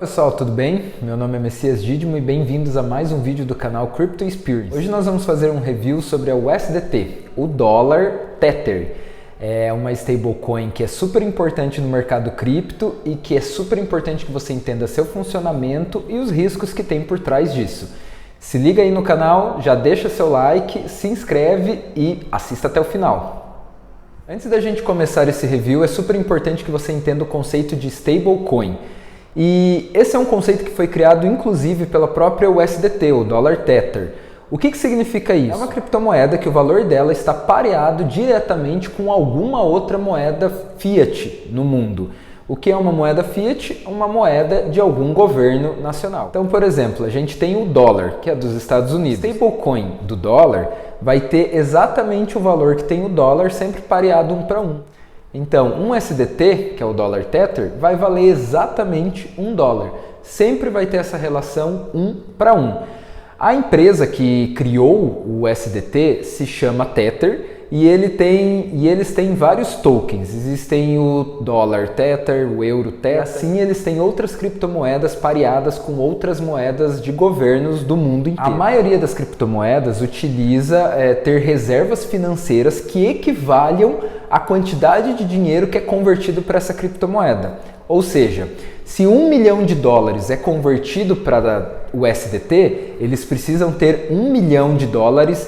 Pessoal, tudo bem? Meu nome é Messias Dídimo e bem-vindos a mais um vídeo do canal Crypto Experience. Hoje nós vamos fazer um review sobre a USDT, o dólar Tether. É uma stablecoin que é super importante no mercado cripto e que é super importante que você entenda seu funcionamento e os riscos que tem por trás disso. Se liga aí no canal, já deixa seu like, se inscreve e assista até o final. Antes da gente começar esse review, é super importante que você entenda o conceito de stablecoin. E esse é um conceito que foi criado inclusive pela própria USDT, o dólar Tether. O que significa isso? É uma criptomoeda que o valor dela está pareado diretamente com alguma outra moeda fiat no mundo. O que é uma moeda fiat? Uma moeda de algum governo nacional. Então, por exemplo, a gente tem o dólar, que é dos Estados Unidos. O stablecoin do dólar vai ter exatamente o valor que tem o dólar, sempre pareado 1 para 1. Então, um USDT, que é o dólar Tether, vai valer exatamente $1. Sempre vai ter essa relação 1 para 1. A empresa que criou o USDT se chama Tether e eles têm vários tokens. Existem o dólar Tether, o euro Tether. Assim, eles têm outras criptomoedas pareadas com outras moedas de governos do mundo inteiro. A maioria das criptomoedas utiliza ter reservas financeiras que equivalham à quantidade de dinheiro que é convertido para essa criptomoeda. Ou seja, se $1 milhão é convertido para o USDT, eles precisam ter $1 milhão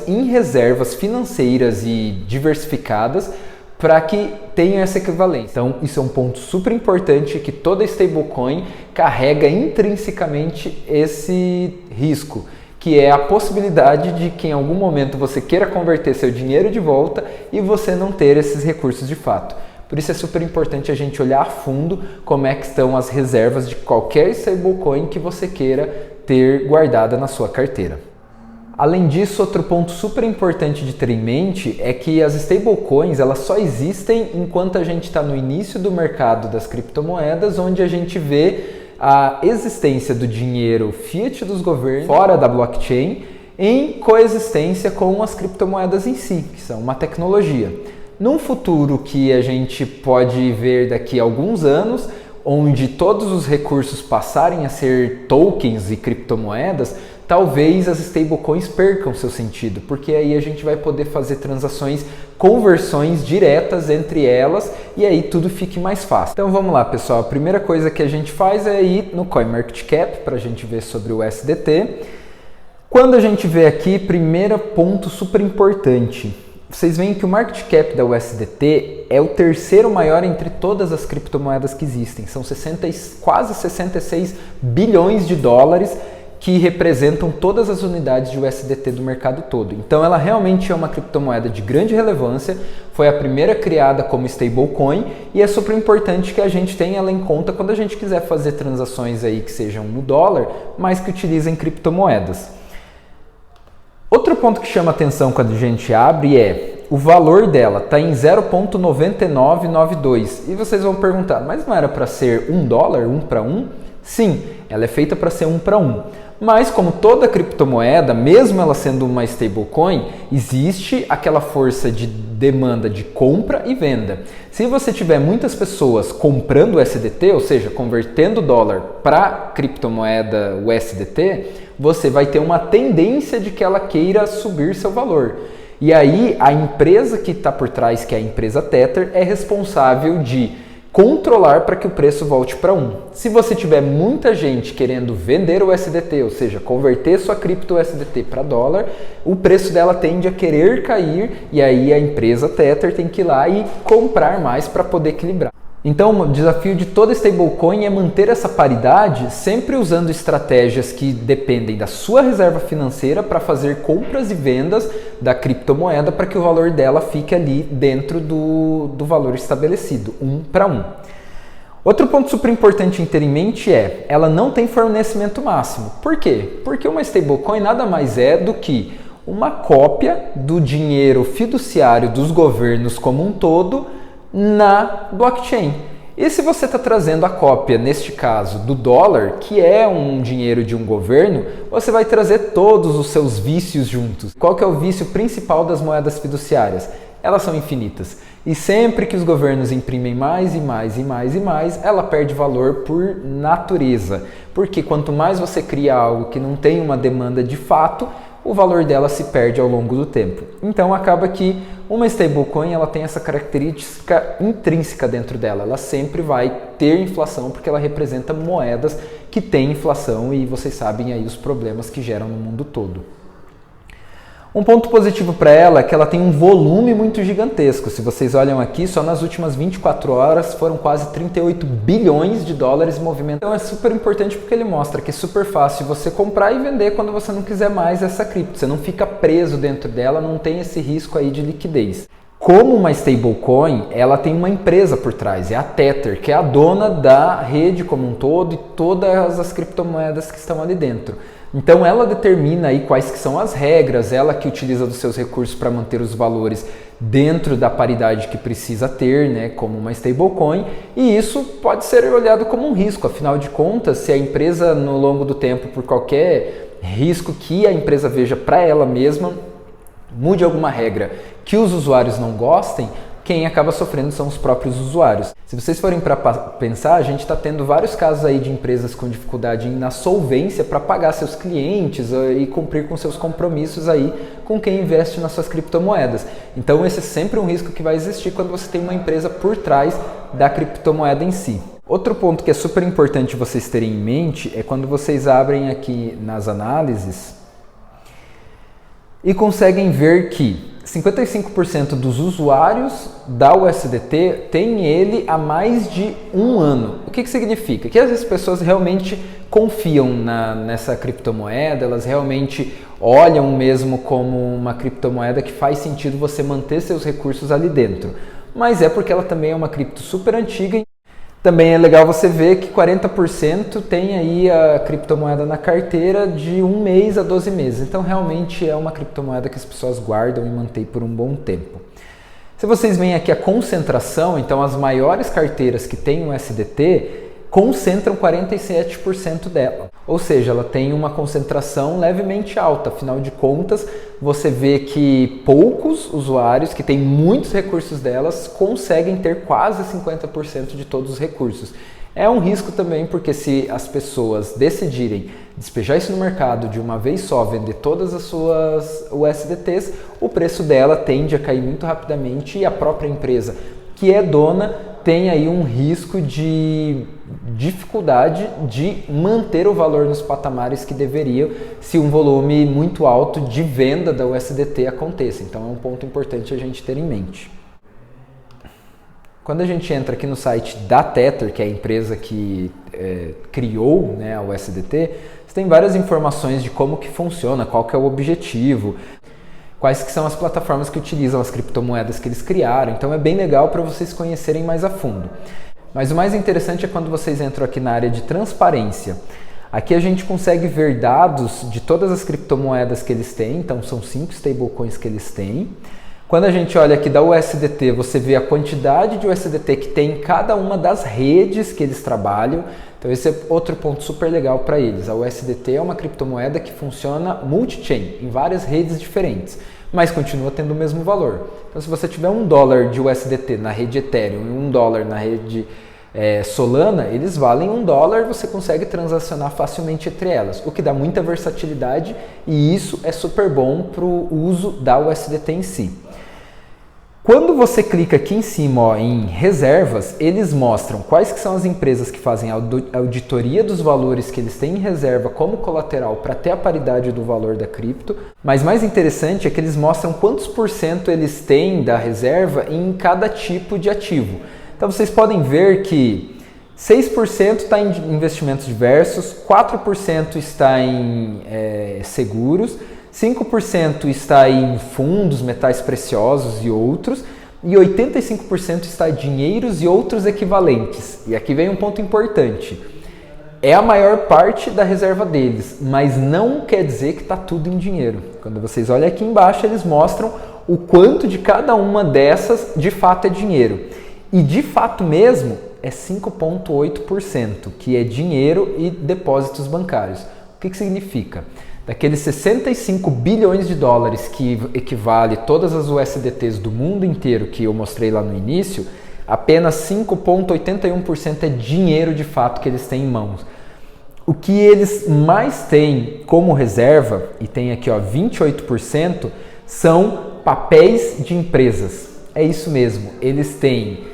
em reservas financeiras e diversificadas para que tenham essa equivalência. Então, isso é um ponto super importante que toda stablecoin carrega intrinsecamente esse risco, que é a possibilidade de que em algum momento você queira converter seu dinheiro de volta e você não ter esses recursos de fato. Por isso é super importante a gente olhar a fundo como é que estão as reservas de qualquer stablecoin que você queira ter guardada na sua carteira. Além disso, outro ponto super importante de ter em mente é que as stablecoins elas só existem enquanto a gente está no início do mercado das criptomoedas, onde a gente vê a existência do dinheiro fiat dos governos fora da blockchain em coexistência com as criptomoedas em si, que são uma tecnologia. Num futuro que a gente pode ver daqui a alguns anos, onde todos os recursos passarem a ser tokens e criptomoedas, talvez as stablecoins percam seu sentido, porque aí a gente vai poder fazer transações, conversões diretas entre elas e aí tudo fique mais fácil. Então vamos lá, pessoal. A primeira coisa que a gente faz é ir no CoinMarketCap para a gente ver sobre o USDT. Quando a gente vê aqui, primeiro ponto super importante. Vocês veem que o market cap da USDT é o terceiro maior entre todas as criptomoedas que existem. São quase 66 bilhões de dólares que representam todas as unidades de USDT do mercado todo. Então ela realmente é uma criptomoeda de grande relevância, foi a primeira criada como stablecoin e é super importante que a gente tenha ela em conta quando a gente quiser fazer transações aí que sejam no dólar, mas que utilizem criptomoedas. Outro ponto que chama atenção quando a gente abre é o valor dela está em 0,9992 e vocês vão perguntar, mas não era para ser $1, 1 para 1? Sim, ela é feita para ser 1 para 1. Mas como toda criptomoeda, mesmo ela sendo uma stablecoin, existe aquela força de demanda de compra e venda. Se você tiver muitas pessoas comprando USDT, ou seja, convertendo dólar para criptomoeda USDT, você vai ter uma tendência de que ela queira subir seu valor. E aí a empresa que está por trás, que é a empresa Tether, é responsável de controlar para que o preço volte para 1. Se você tiver muita gente querendo vender o USDT, ou seja, converter sua cripto USDT para dólar, o preço dela tende a querer cair e aí a empresa Tether tem que ir lá e comprar mais para poder equilibrar. Então, o desafio de toda stablecoin é manter essa paridade, sempre usando estratégias que dependem da sua reserva financeira para fazer compras e vendas da criptomoeda para que o valor dela fique ali dentro do valor estabelecido, 1 para 1. Outro ponto super importante em ter em mente é, ela não tem fornecimento máximo. Por quê? Porque uma stablecoin nada mais é do que uma cópia do dinheiro fiduciário dos governos como um todo na blockchain. E se você está trazendo a cópia, neste caso, do dólar, que é um dinheiro de um governo, você vai trazer todos os seus vícios juntos. Qual que é o vício principal das moedas fiduciárias? elas são infinitas. E sempre que os governos imprimem mais e mais e mais e mais, ela perde valor por natureza. Porque quanto mais você cria algo que não tem uma demanda de fato, o valor dela se perde ao longo do tempo. Então acaba que uma stablecoin ela tem essa característica intrínseca dentro dela. Ela sempre vai ter inflação porque ela representa moedas que têm inflação e vocês sabem aí os problemas que geram no mundo todo. Um ponto positivo para ela é que ela tem um volume muito gigantesco. Se vocês olham aqui, só nas últimas 24 horas foram quase 38 bilhões de dólares em movimento. Então é super importante porque ele mostra que é super fácil você comprar e vender quando você não quiser mais essa cripto. Você não fica preso dentro dela, não tem esse risco aí de liquidez. Como uma stablecoin, ela tem uma empresa por trás, é a Tether, que é a dona da rede como um todo e todas as criptomoedas que estão ali dentro. Então ela determina aí quais que são as regras, ela que utiliza dos seus recursos para manter os valores dentro da paridade que precisa ter, né, como uma stablecoin, e isso pode ser olhado como um risco, afinal de contas, se a empresa no longo do tempo, por qualquer risco que a empresa veja para ela mesma, mude alguma regra que os usuários não gostem, quem acaba sofrendo são os próprios usuários. Se vocês forem para pensar, a gente está tendo vários casos aí de empresas com dificuldade na solvência para pagar seus clientes e cumprir com seus compromissos aí com quem investe nas suas criptomoedas. Então esse é sempre um risco que vai existir quando você tem uma empresa por trás da criptomoeda em si. Outro ponto que é super importante vocês terem em mente é quando vocês abrem aqui nas análises e conseguem ver que 55% dos usuários da USDT têm ele há mais de um ano. O que significa? Que as pessoas realmente confiam nessa criptomoeda, elas realmente olham mesmo como uma criptomoeda que faz sentido você manter seus recursos ali dentro. Mas é porque ela também é uma cripto super antiga. Também é legal você ver que 40% tem aí a criptomoeda na carteira de 1 mês a 12 meses. Então realmente é uma criptomoeda que as pessoas guardam e mantêm por um bom tempo. Se vocês veem aqui a concentração, então as maiores carteiras que têm o USDT concentram 47% dela. Ou seja, ela tem uma concentração levemente alta. Afinal de contas, você vê que poucos usuários que têm muitos recursos delas conseguem ter quase 50% de todos os recursos. É um risco também porque se as pessoas decidirem despejar isso no mercado de uma vez só, vender todas as suas USDTs, o preço dela tende a cair muito rapidamente e a própria empresa que é dona tem aí um risco de dificuldade de manter o valor nos patamares que deveriam se um volume muito alto de venda da USDT aconteça. Então é um ponto importante a gente ter em mente. Quando a gente entra aqui no site da Tether, que é a empresa que criou, né, a USDT, você tem várias informações de como que funciona, qual que é o objetivo, quais que são as plataformas que utilizam as criptomoedas que eles criaram. Então é bem legal para vocês conhecerem mais a fundo. Mas o mais interessante é quando vocês entram aqui na área de transparência. Aqui a gente consegue ver dados de todas as criptomoedas que eles têm, então são 5 stablecoins que eles têm. Quando a gente olha aqui da USDT, você vê a quantidade de USDT que tem em cada uma das redes que eles trabalham. Então esse é outro ponto super legal para eles. A USDT é uma criptomoeda que funciona multi-chain, em várias redes diferentes, mas continua tendo o mesmo valor. Então se você tiver $1 de USDT na rede Ethereum e $1 na rede Solana, eles valem $1, você consegue transacionar facilmente entre elas, o que dá muita versatilidade e isso é super bom para o uso da USDT em si. Quando você clica aqui em cima, ó, em reservas, eles mostram quais que são as empresas que fazem a auditoria dos valores que eles têm em reserva como colateral para ter a paridade do valor da cripto. Mas mais interessante é que eles mostram quantos % eles têm da reserva em cada tipo de ativo. Então vocês podem ver que 6% está em investimentos diversos, 4% está em seguros, 5% está em fundos, metais preciosos e outros, e 85% está em dinheiros e outros equivalentes. E aqui vem um ponto importante. É a maior parte da reserva deles, mas não quer dizer que está tudo em dinheiro. Quando vocês olham aqui embaixo, eles mostram o quanto de cada uma dessas de fato é dinheiro. E de fato mesmo é 5,8%, que é dinheiro e depósitos bancários. O que significa? Daqueles 65 bilhões de dólares que equivale todas as USDTs do mundo inteiro que eu mostrei lá no início, apenas 5,81% é dinheiro de fato que eles têm em mãos. O que eles mais têm como reserva, e tem aqui ó, 28%, são papéis de empresas. É isso mesmo, eles têm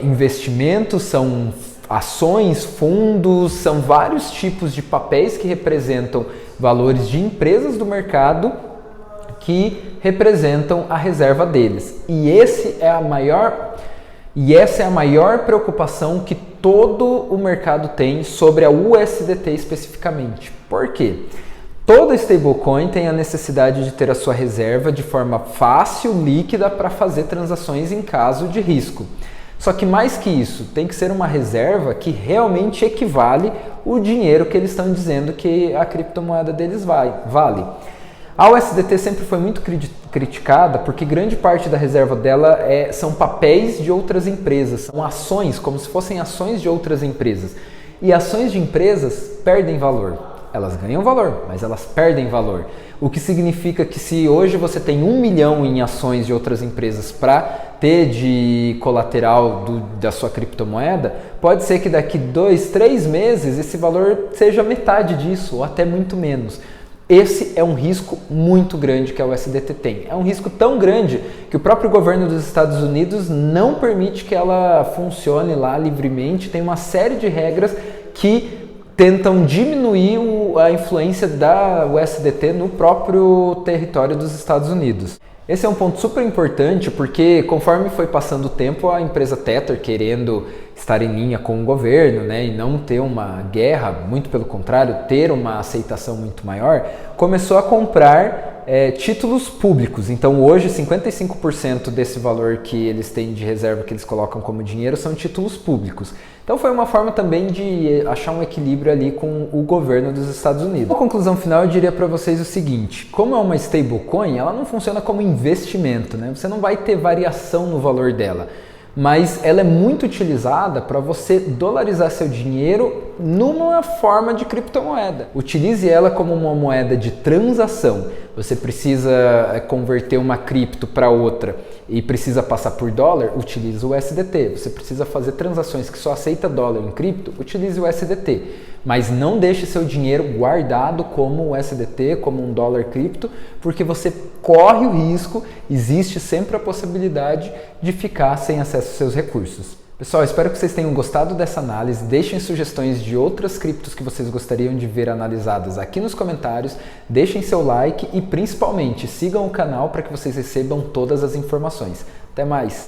investimentos, são ações, fundos, são vários tipos de papéis que representam valores de empresas do mercado que representam a reserva deles. E essa é a maior preocupação que todo o mercado tem sobre a USDT especificamente. Por quê? Toda stablecoin tem a necessidade de ter a sua reserva de forma fácil, líquida, para fazer transações em caso de risco. Só que mais que isso, tem que ser uma reserva que realmente equivale o dinheiro que eles estão dizendo que a criptomoeda deles vale. A USDT sempre foi muito criticada porque grande parte da reserva dela são papéis de outras empresas, são ações, como se fossem ações de outras empresas. E ações de empresas perdem valor. Elas ganham valor, mas elas perdem valor. O que significa que se hoje você tem 1 milhão em ações de outras empresas para ter de colateral da sua criptomoeda, pode ser que daqui 2, 3 meses esse valor seja metade disso ou até muito menos. Esse é um risco muito grande que a USDT tem. É um risco tão grande que o próprio governo dos Estados Unidos não permite que ela funcione lá livremente. Tem uma série de regras que tentam diminuir a influência da USDT no próprio território dos Estados Unidos. Esse é um ponto super importante porque conforme foi passando o tempo, a empresa Tether, querendo estar em linha com o governo, né, e não ter uma guerra, muito pelo contrário, ter uma aceitação muito maior, começou a comprar títulos públicos. Então hoje 55% desse valor que eles têm de reserva, que eles colocam como dinheiro, são títulos públicos. Então foi uma forma também de achar um equilíbrio ali com o governo dos Estados Unidos. A conclusão final eu diria para vocês o seguinte: como é uma stablecoin, ela não funciona como investimento, né? Você não vai ter variação no valor dela, mas ela é muito utilizada para você dolarizar seu dinheiro numa forma de criptomoeda. Utilize ela como uma moeda de transação. Você precisa converter uma cripto para outra e precisa passar por dólar, utilize o USDT. Você precisa fazer transações que só aceita dólar em cripto, utilize o USDT. Mas não deixe seu dinheiro guardado como USDT, como um dólar cripto, porque você corre o risco, existe sempre a possibilidade de ficar sem acesso aos seus recursos. Pessoal, espero que vocês tenham gostado dessa análise. Deixem sugestões de outras criptos que vocês gostariam de ver analisadas aqui nos comentários. Deixem seu like e principalmente sigam o canal para que vocês recebam todas as informações. Até mais!